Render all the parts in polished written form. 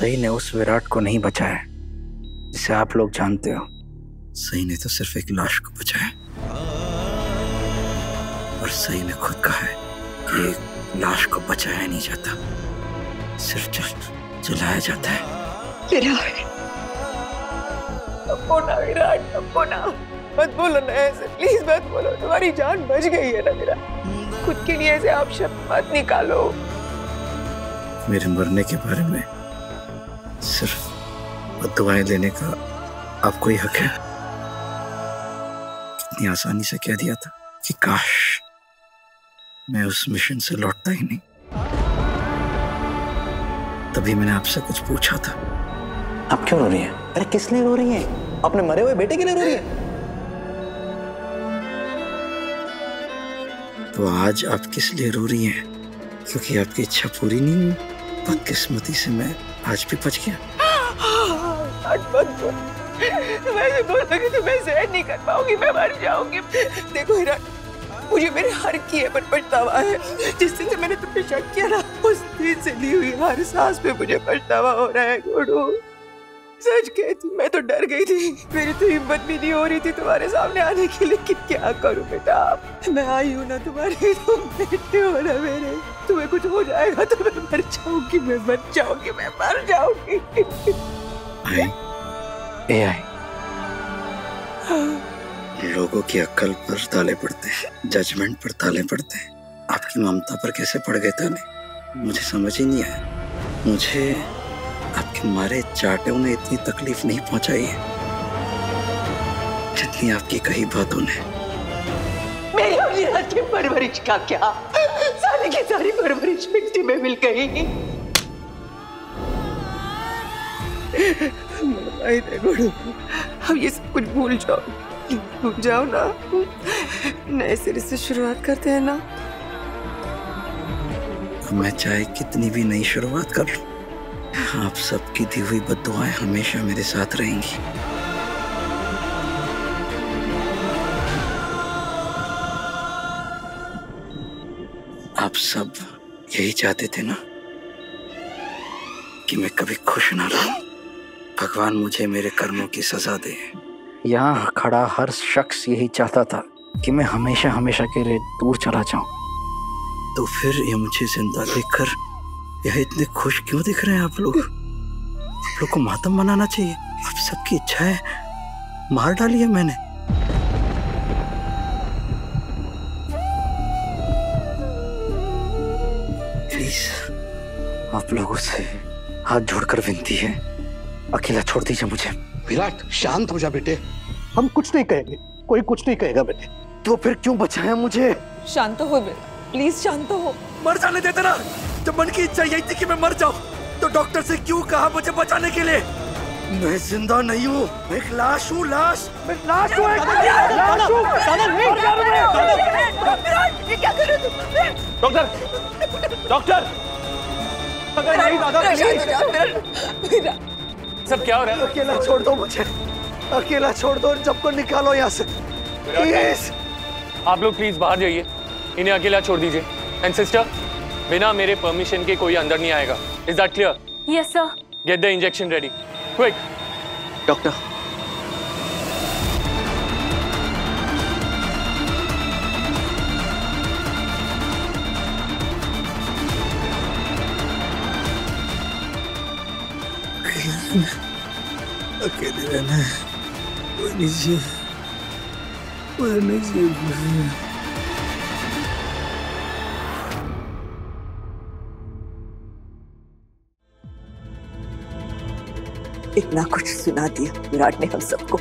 सही ने उस विराट को नहीं बचाया जिसे आप लोग जानते हो। सही ने तो सिर्फ एक लाश को बचाया, और सही ने खुद कहा है कि एक लाश को बचाया नहीं जाता, सिर्फ जलाया जाता है। विराट, विराट मत बोलो ना ऐसे, प्लीज मत बोलो। तुम्हारी जान बच गई है ना विराट, खुद के लिए ऐसे आप शब्द मत निकालो। मेरे मरने के बारे में सिर्फ बद्दुआएं लेने का आपको ही हक है। कितनी आसानी से कह दिया था कि काश मैं उस मिशन से लौटता ही नहीं। तभी मैंने आपसे कुछ पूछा था। आप क्यों रो रही हैं? अरे किस लिए रो रही हैं? अपने मरे हुए बेटे के लिए रो रही हैं? तो आज आप किस लिए रो रही हैं? क्योंकि आपकी इच्छा पूरी नहीं हुई। बदकिस्मती से मैं आज भी बच गया। मैं बोल लगी तो मैं सहन नहीं कर पाऊंगी, मैं मर जाऊंगी। देखो हिरण, मुझे मेरे हर किए पर पछतावा है। जिस दिन से मैंने तुम पे शक किया ना, उस दिन से ली हुई हर सांस पे मुझे पछतावा हो रहा है। गुरु सच कहती, मैं तो डर गई थी, मेरी तो हिम्मत भी नहीं हो रही थी तुम्हारे सामने आने की। लेकिन क्या करूं बेटा, मैं आई हूं ना तुम्हारे, तुम बेटे हो ना मेरे। तुम्हें कुछ हो जाएगा तो मैं मर जाऊंगी, मैं मर जाऊंगी। AI लोगों की अक्ल पर ताले पड़ते हैं, जजमेंट पर ताले पड़ते हैं। आपकी ममता पर कैसे पड़ गए ताले, मुझे समझ ही नहीं आया। मुझे आपके मारे चाटों ने इतनी तकलीफ नहीं पहुंचाई है जितनी आपकी कही बातों ने। मेरी और निराज की परवरिश का क्या, सारी की सारी परवरिश मिट्टी में मिल गई। अब ये सब कुछ भूल जाओ ना, नए सिरे से शुरुआत करते हैं ना। मैं चाहे कितनी भी नई शुरुआत कर लूं, आप सबकी दी हुई बद्दुआएं हमेशा मेरे साथ रहेंगी। आप सब यही चाहते थे ना कि मैं कभी खुश ना रहूं। भगवान मुझे मेरे कर्मों की सजा दे। यहाँ खड़ा हर शख्स यही चाहता था कि मैं हमेशा हमेशा के लिए दूर चला जाऊं। तो फिर ये मुझे जिंदा देखकर यह इतने खुश क्यों दिख रहे हैं आप लोग? आप लोग को मातम मनाना चाहिए। आप सबकी इच्छा है मार डाली है मैंने। प्लीज आप लोगों से हाथ जोड़कर विनती है, अकेला छोड़ दीजिए मुझे। विराट शांत हो जा बेटे, हम कुछ नहीं कहेंगे, कोई कुछ नहीं कहेगा बेटे। तो फिर क्यों बचाया मुझे? शांत हो बेटा, प्लीज शांत हो। मर जाने देते ना। जब मन की इच्छा यही थी कि मैं मर जाऊं, तो डॉक्टर से क्यों कहा मुझे बचाने के लिए? मैं जिंदा नहीं हूँ, मैं एक लाश हूँ। लाश, मैं लाश हूँ। ये क्या कर रहे हो तुम? डॉक्टर नहीं दादा, सब क्या हो रहा है? अकेला छोड़ दो मुझे, अकेला छोड़ दो, सबको निकालो यहाँ से प्लीज। आप लोग प्लीज बाहर जाइए, इन्हें अकेला छोड़ दीजिए। एंड सिस्टर, बिना मेरे परमिशन के कोई अंदर नहीं आएगा। Is that clear? Yes sir. Get the injection ready, quick. Doctor, अकेले रहना है, कोई नहीं चाहिए, कोई नहीं चाहिए। इतना कुछ सुना दिया विराट ने हम सबको।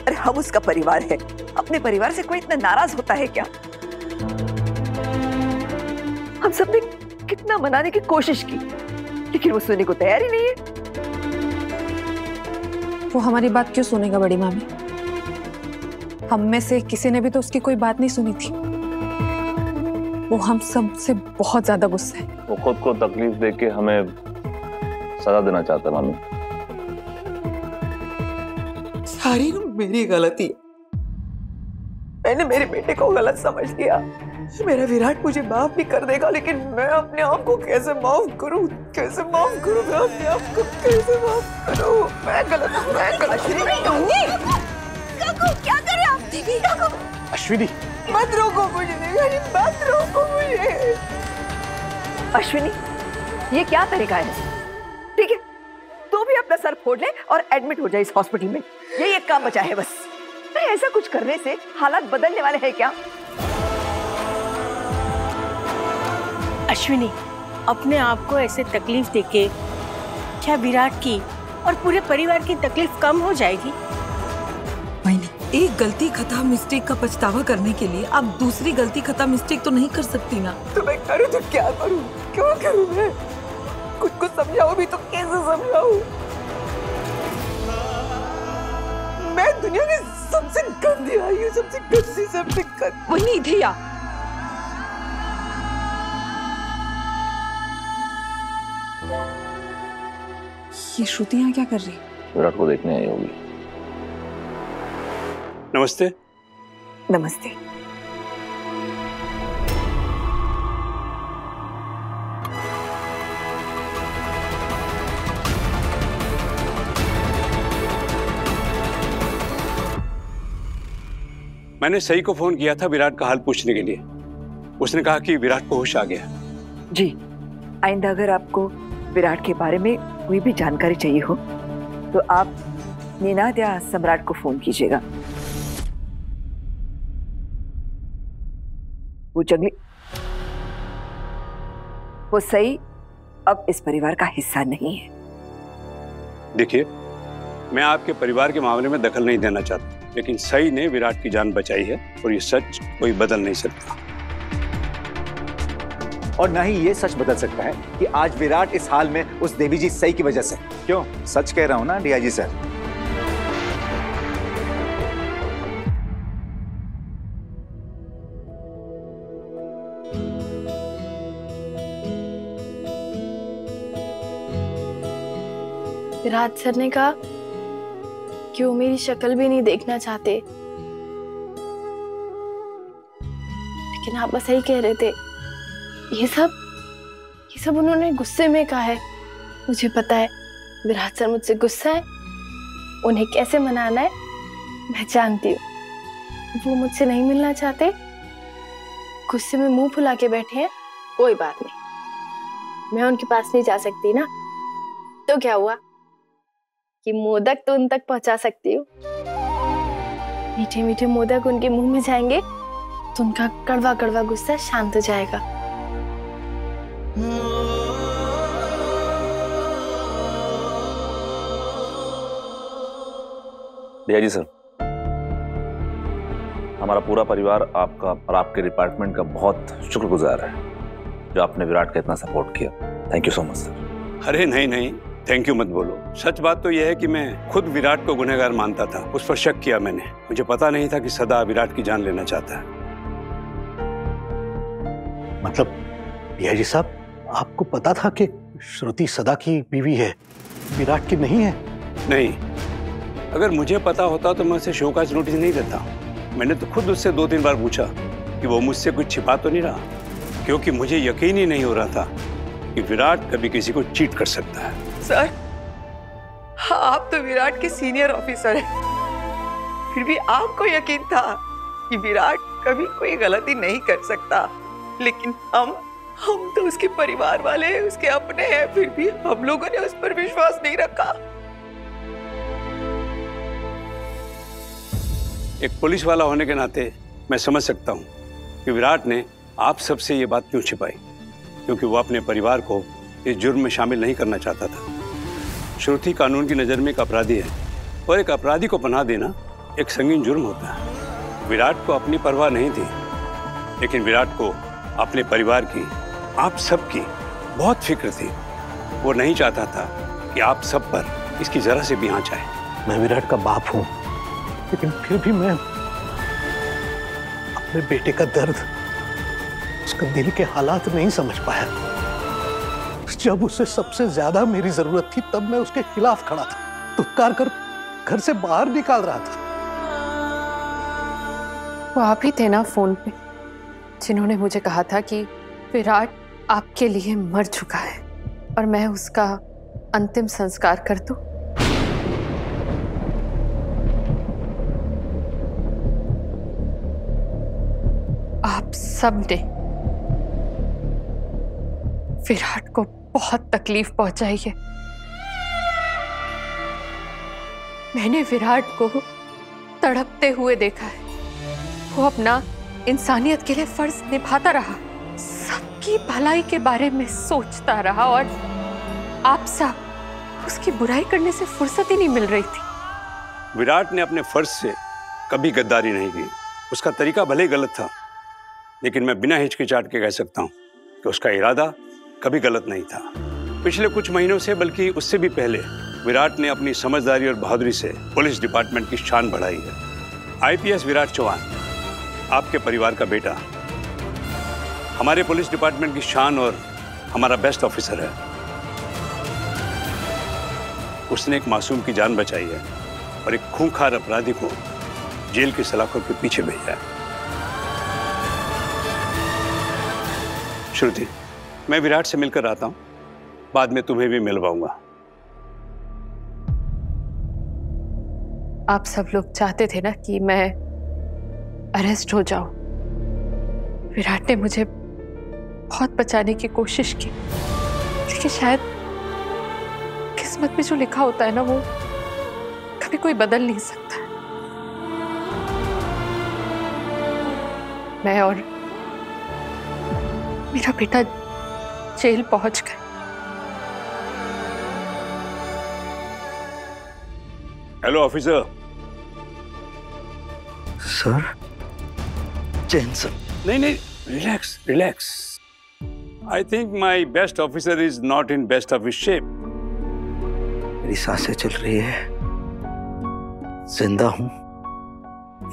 अरे हम उसका परिवार है, अपने परिवार से कोई इतना नाराज होता है क्या? हम सबने कितना मनाने की कोशिश की, लेकिन वो सुनने को तैयार ही नहीं है। वो हमारी बात क्यों सुनेगा बड़ी मामी? हम में से किसी ने भी तो उसकी कोई बात नहीं सुनी थी। वो हम सब से बहुत ज्यादा गुस्सा है। वो खुद को तकलीफ देके हमें सजा देना चाहता है मामी। सारी मेरी गलती है। मैंने मेरे बेटे को गलत समझ लिया। मेरा विराट मुझे माफ भी कर देगा, लेकिन मैं अपने आप को कैसे माफ करूं? कैसे माफ करूं? मैं अपने आप को कैसे माफ करूं? मैं गलत हूं, मैं गलत हूं। काकू क्या कर रहे हैं आप? दीदी काकू, अश्विनी मत रोको मुझे, मत रोको मुझे। अश्विनी ये क्या तरीका है? ठीक है तू भी अपना सर फोड़ ले और एडमिट हो जाए इस हॉस्पिटल में, यही एक काम बचा है बस। ऐसा कुछ करने से हालात बदलने वाले हैं क्या? अश्विनी अपने आप को ऐसे तकलीफ देके क्या विराट की और पूरे परिवार की तकलीफ कम हो जाएगी? एक गलती खता मिस्टेक का पछतावा करने के लिए आप दूसरी गलती खता मिस्टेक तो नहीं कर सकती ना। तो मैं करूं तो क्या करूं? क्यों करूं? मैं खुद को समझाऊं भी तो कैसे समझाऊं? मैं दुनिया की सबसे गंदी आई हूँ, सबसे गंदी, सबसे गंदी। वही धिया ये श्रुति यहाँ क्या कर रही? विराट को देखने आई होगी। नमस्ते। नमस्ते। मैंने सई को फोन किया था विराट का हाल पूछने के लिए। उसने कहा कि विराट को होश आ गया। जी आइंदा अगर आपको विराट के बारे में कोई भी जानकारी चाहिए हो तो आप निनाद या सम्राट को फोन कीजिएगा। वो सई अब इस परिवार का हिस्सा नहीं है। देखिए मैं आपके परिवार के मामले में दखल नहीं देना चाहता, लेकिन सई ने विराट की जान बचाई है और ये सच कोई बदल नहीं सकता। और ना ही ये सच बदल सकता है कि आज विराट इस हाल में उस देवी जी सई की वजह से। क्यों? सच कह रहा हूं ना डीआईजी सर। विराट सर ने कहा कि वो मेरी शक्ल भी नहीं देखना चाहते, लेकिन आप बस यही कह रहे थे। ये सब उन्होंने गुस्से में कहा है। मुझे पता है विराट सर मुझसे गुस्सा है, उन्हें कैसे मनाना है मैं जानती हूँ। वो मुझसे नहीं मिलना चाहते, गुस्से में मुंह फुला के बैठे हैं। कोई बात नहीं, मैं उनके पास नहीं जा सकती ना, तो क्या हुआ कि मोदक तो उन तक पहुंचा सकती हूँ। मीठे मीठे मोदक उनके मुंह में जाएंगे तो उनका कड़वा कड़वा गुस्सा शांत हो जाएगा। डीआईजी सर, हमारा पूरा परिवार आपका और आपके डिपार्टमेंट का बहुत शुक्रगुजार है जो आपने विराट का इतना सपोर्ट किया। Thank you so much sir. अरे नहीं, थैंक यू मत बोलो। सच बात तो यह है कि मैं खुद विराट को गुनहगार मानता था, उस पर शक किया मैंने। मुझे पता नहीं था कि सदा विराट की जान लेना चाहता है। मतलब डीआईजी साहब आपको पता था कि श्रुति सदा की बीवी है, विराट की नहीं है? नहीं, अगर मुझे पता होता तो मैं उसे शोकाज नोटिस नहीं देता। मैंने तो खुद उससे 2-3 बार पूछा कि वो मुझसे कुछ छिपा तो नहीं रहा, क्योंकि मुझे यकीन ही नहीं हो रहा था कि विराट कभी किसी को चीट कर सकता है। सर आप तो विराट के सीनियर ऑफिसर हैं, फिर भी आपको यकीन था कि विराट कभी कोई गलती नहीं कर सकता, लेकिन हम तो उसके परिवार वाले हैं, उसके अपने हैं, फिर भी हम लोगों ने उस पर विश्वास नहीं रखा। एक पुलिस वाला होने के नाते मैं समझ सकता हूँ कि विराट ने आप सबसे ये बात क्यों छिपाई, क्योंकि वो अपने परिवार को इस जुर्म में शामिल नहीं करना चाहता था। श्रुति कानून की नज़र में एक अपराधी है और एक अपराधी को पनाह देना एक संगीन जुर्म होता है। विराट को अपनी परवाह नहीं थी, लेकिन विराट को अपने परिवार की, आप सबकी बहुत फिक्र थी। वो नहीं चाहता था कि आप सब पर इसकी जरा से भी आंच आए। मैं विराट का बाप हूं, लेकिन फिर भी मैं अपने बेटे का दर्द, उसका दिल के हालात नहीं समझ पाया। जब उसे सबसे ज्यादा मेरी जरूरत थी तब मैं उसके खिलाफ खड़ा था, धुतकार कर घर से बाहर निकाल रहा था। वो आप ही थे ना फोन पे जिन्होंने मुझे कहा था कि विराट आपके लिए मर चुका है और मैं उसका अंतिम संस्कार कर दूं। आप सब ने विराट को बहुत तकलीफ पहुंचाई है। मैंने विराट को तड़पते हुए देखा है। वो अपना इंसानियत के लिए फर्ज निभाता रहा, सबकी भलाई के बारे में सोचता रहा और आप सब उसकी बुराई करने से फुर्सत ही नहीं मिल रही थी। विराट ने अपने फर्ज से कभी गद्दारी नहीं की। उसका तरीका भले ही गलत था, लेकिन मैं बिना हिचकिचाहट के कह सकता हूं कि उसका इरादा कभी गलत नहीं था। पिछले कुछ महीनों से, बल्कि उससे भी पहले, विराट ने अपनी समझदारी और बहादुरी से पुलिस डिपार्टमेंट की शान बढ़ाई है। आईपीएस विराट चौहान, आपके परिवार का बेटा, हमारे पुलिस डिपार्टमेंट की शान और हमारा बेस्ट ऑफिसर है। उसने एक मासूम की जान बचाई है और एक खूंखार अपराधी को जेल की सलाखों के पीछे भेजा है। श्रुति, मैं विराट से मिलकर आता हूं, बाद में तुम्हें भी मिलवाऊंगा। आप सब लोग चाहते थे ना कि मैं अरेस्ट हो जाऊं। विराट ने मुझे बहुत बचाने की कोशिश की, लेकिन शायद किस्मत में जो लिखा होता है ना, वो कभी कोई बदल नहीं सकता। मैं और मेरा बेटा जेल पहुंच गए। Hello officer. सर, चैन सर। नहीं, relax relax. I think my best officer is not in best of his shape. मेरी सांसें चल रही है, जिंदा हूं,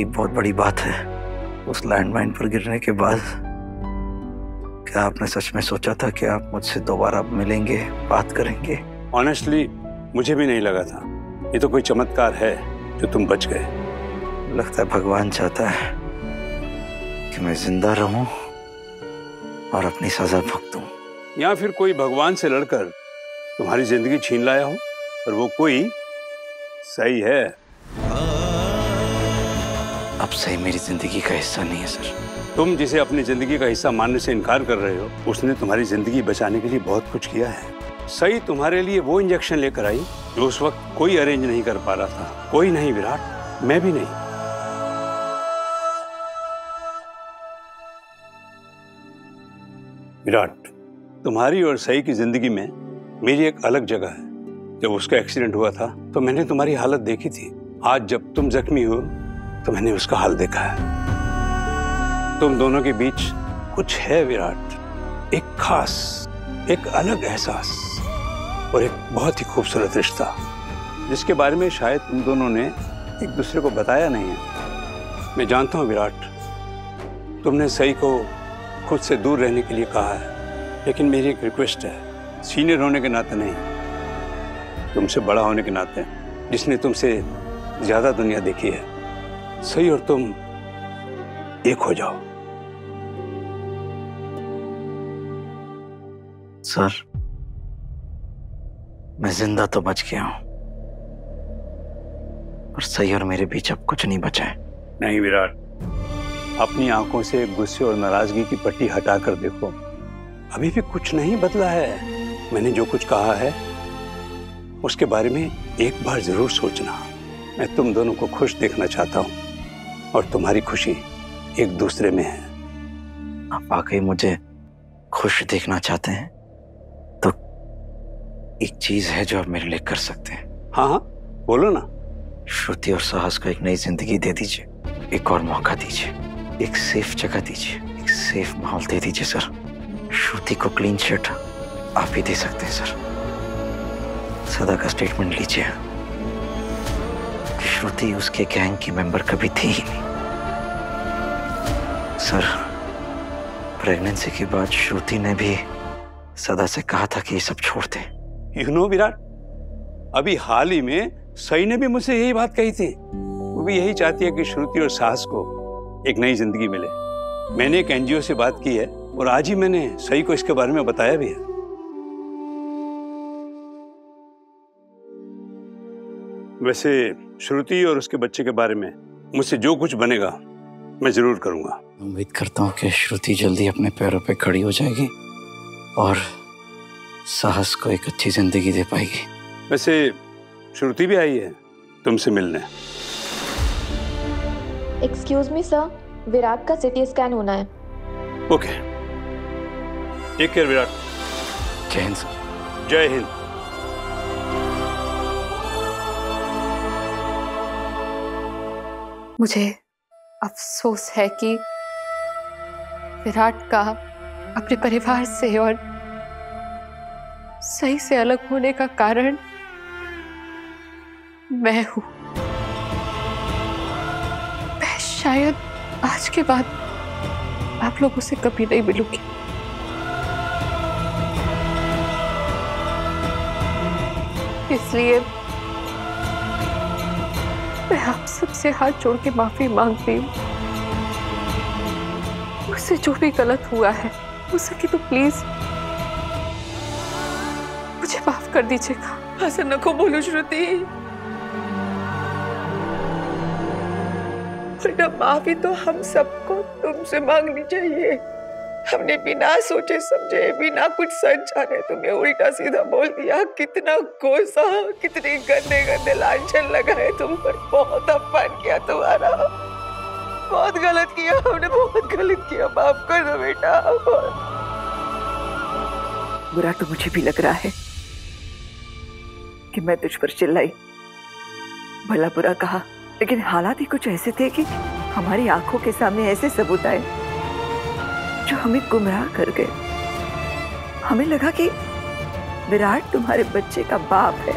एक बहुत बड़ी बात है। उस लैंडमाइन पर गिरने के बाद क्या आपने सच में सोचा था कि आप मुझसे दोबारा मिलेंगे, बात करेंगे? ऑनेस्टली मुझे भी नहीं लगा था। ये तो कोई चमत्कार है जो तुम बच गए। लगता है भगवान चाहता है कि मैं जिंदा रहूं और अपनी सजा भुगतूं। या फिर कोई भगवान से लड़कर तुम्हारी जिंदगी छीन लाया हो और वो कोई सही है। अब सही मेरी जिंदगी का हिस्सा नहीं है सर। तुम जिसे अपनी जिंदगी का हिस्सा मानने से इनकार कर रहे हो, उसने तुम्हारी जिंदगी बचाने के लिए बहुत कुछ किया है। सही तुम्हारे लिए वो इंजेक्शन लेकर आई जो उस वक्त कोई अरेंज नहीं कर पा रहा था। कोई नहीं विराट, मैं भी नहीं। विराट, तुम्हारी और सही की जिंदगी में मेरी एक अलग जगह है। जब उसका एक्सीडेंट हुआ था तो मैंने तुम्हारी हालत देखी थी। आज जब तुम जख्मी हो तो मैंने उसका हाल देखा है। तुम दोनों के बीच कुछ है विराट, एक खास, एक अलग एहसास और एक बहुत ही खूबसूरत रिश्ता, जिसके बारे में शायद तुम दोनों ने एक दूसरे को बताया नहीं है। मैं जानता हूँ विराट, तुमने सही को खुद से दूर रहने के लिए कहा है, लेकिन मेरी एक रिक्वेस्ट है, सीनियर होने के नाते नहीं, तुमसे बड़ा होने के नाते, जिसने तुमसे ज्यादा दुनिया देखी है, सही और तुम एक हो जाओ। सर, मैं जिंदा तो बच गया हूं, और सही और मेरे बीच अब कुछ नहीं बचा है। नहीं विराट, अपनी आंखों से गुस्से और नाराजगी की पट्टी हटाकर देखो, अभी भी कुछ नहीं बदला है। मैंने जो कुछ कहा है उसके बारे में एक बार जरूर सोचना। मैं तुम दोनों को खुश देखना चाहता हूं और तुम्हारी खुशी एक दूसरे में है। आप वाकई मुझे खुश देखना चाहते हैं तो एक चीज है जो आप मेरे लिए कर सकते हैं। हाँ हाँ, बोलो ना। श्रुति और साहस को एक नई जिंदगी दे दीजिए, एक और मौका दीजिए, एक सेफ जगह दीजिए, एक सेफ माहौल दे दीजिए सर। श्रुति को क्लीन चिट आप ही दे सकते हैं सर। सदा का स्टेटमेंट लीजिए, श्रुति उसके गैंग की मेंबर कभी थी ही नहीं सर। प्रेगनेंसी के बाद श्रुति ने भी सदा से कहा था कि ये सब छोड़ दे। यू नो विराट, अभी हाल ही में सई ने भी मुझसे यही बात कही थी। वो भी यही चाहती है कि श्रुति और साहस को एक नई जिंदगी मिले, मैंने एक एनजीओ से बात की है और आज ही मैंने सई को इसके बारे में बताया भी है। वैसे श्रुति और उसके बच्चे के बारे में मुझसे जो कुछ बनेगा मैं जरूर करूंगा। उम्मीद करता हूँ कि श्रुति जल्दी अपने पैरों पे खड़ी हो जाएगी और साहस को एक अच्छी जिंदगी दे पाएगी। वैसे श्रुति भी आई है तुमसे मिलने। एक्सक्यूज मी सर, विराट का सिटी स्कैन होना है। Okay, take care Virat. जय हिंद सर। जय हिंद। मुझे अफसोस है कि विराट का अपने परिवार से और सही से अलग होने का कारण मैं हूं। मैं शायद आज के बाद आप लोगों से कभी नहीं मिलूंगी। इसलिए मैं आप सबसे हाथ जोड़ के माफी मांगती हूँ। मुझसे जो भी गलत हुआ है हो सके तो प्लीज मुझे माफ कर दीजिएगा। ऐसा नको बोलो श्रुति, उल्टा माफी तो हम सबको तुमसे मांगनी चाहिए। हमने बिना सोचे समझे, बिना कुछ सच जाने तुम्हें उल्टा सीधा बोल दिया। कितना कोसा, कितने गंदे गंदे लांछन लगाए तुम पर। बहुत अपमान किया तुम्हारा, बहुत गलत किया हमने, बहुत गलत किया। माफ कर दो बेटा। बुरा तो मुझे भी लग रहा है कि मैं तुझ पर चिल्लाई, भला बुरा कहा, लेकिन हालात ही कुछ ऐसे थे कि हमारी आंखों के सामने ऐसे सबूत आए जो हमें गुमराह कर गए। हमें लगा कि विराट तुम्हारे बच्चे का बाप है।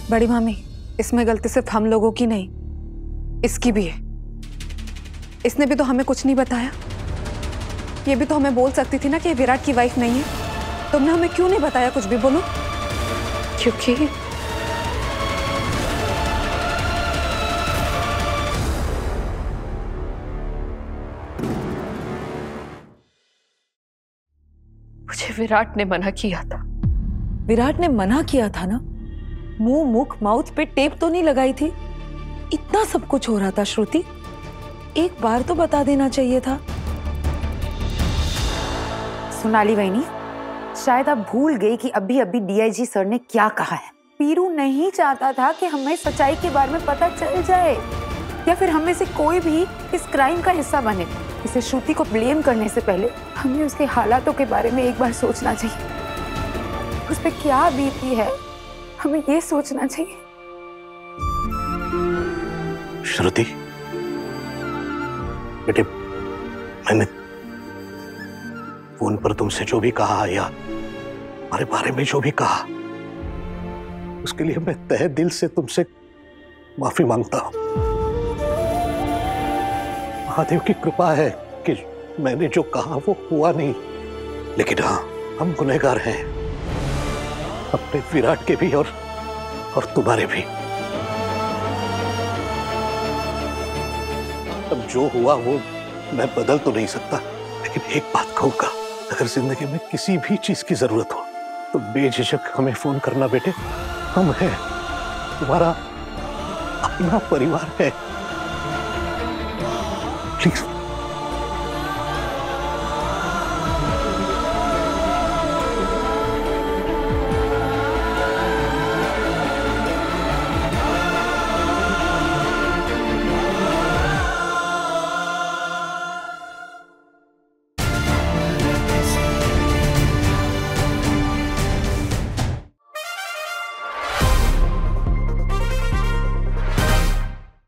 बड़ी मामी, इसमें गलती सिर्फ हम लोगों की नहीं, इसकी भी है। इसने भी तो हमें कुछ नहीं बताया। ये भी तो हमें बोल सकती थी ना कि विराट की वाइफ नहीं है। तुमने हमें क्यों नहीं बताया कुछ भी? बोलो। क्योंकि मुझे विराट ने मना किया था। विराट ने मना किया था ना? मुंह, मुख, माउथ पे टेप तो नहीं लगाई थी? इतना सब कुछ हो रहा था श्रुति, एक बार तो बता देना चाहिए था। सोनाली वहीनी, शायद आप भूल गई कि अभी अभी डीआईजी सर ने क्या कहा है। पीरू नहीं चाहता था कि हमें सच्चाई के बारे में पता चल जाए या फिर हमें से कोई भी इस क्राइम का हिस्सा बने। इसे श्रुति को ब्लेम करने से पहले हमें उसके हालातों के बारे में एक बार सोचना चाहिए। उस पर क्या बीती है हमें ये सोचना चाहिए। श्रुति बेटे, मैंने फोन पर तुमसे जो भी कहा या हमारे बारे में जो भी कहा, उसके लिए मैं तहे दिल से तुमसे माफी मांगता हूं। महादेव की कृपा है कि मैंने जो कहा वो हुआ नहीं, लेकिन हाँ, हम गुनहगार हैं, अपने विराट के भी और तुम्हारे भी। अब जो हुआ वो मैं बदल तो नहीं सकता, लेकिन एक बात कहूंगा, अगर जिंदगी में किसी भी चीज की जरूरत हो तो बेझिझक हमें फोन करना बेटे। हम हैं, तुम्हारा अपना परिवार है। प्लीज